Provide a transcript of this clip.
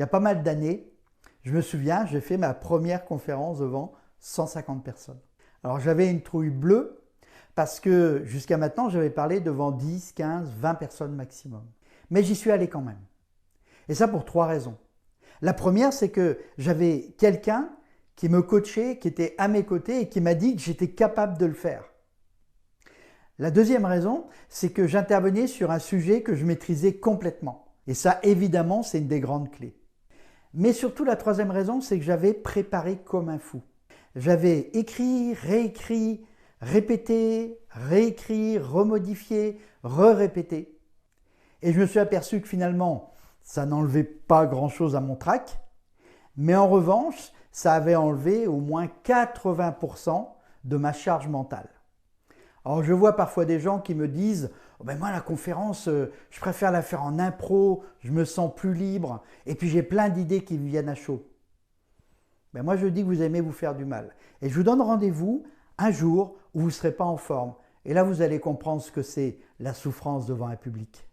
y a pas mal d'années, je me souviens, j'ai fait ma première conférence devant 150 personnes. Alors j'avais une trouille bleue parce que jusqu'à maintenant, j'avais parlé devant 10, 15, 20 personnes maximum. Mais j'y suis allé quand même. Et ça pour 3 raisons. La première, c'est que j'avais quelqu'un qui me coachait, qui était à mes côtés et qui m'a dit que j'étais capable de le faire. La deuxième raison, c'est que j'intervenais sur un sujet que je maîtrisais complètement. Et ça, évidemment, c'est une des grandes clés. Mais surtout, la troisième raison, c'est que j'avais préparé comme un fou. J'avais écrit, réécrit, répété, réécrit, remodifié, re-répété. Et je me suis aperçu que finalement, ça n'enlevait pas grand-chose à mon trac, mais en revanche, ça avait enlevé au moins 80% de ma charge mentale. Alors je vois parfois des gens qui me disent oh ben moi la conférence, je préfère la faire en impro, je me sens plus libre et puis j'ai plein d'idées qui me viennent à chaud. Ben moi je dis que vous aimez vous faire du mal. Et je vous donne rendez-vous un jour où vous ne serez pas en forme. Et là vous allez comprendre ce que c'est la souffrance devant un public.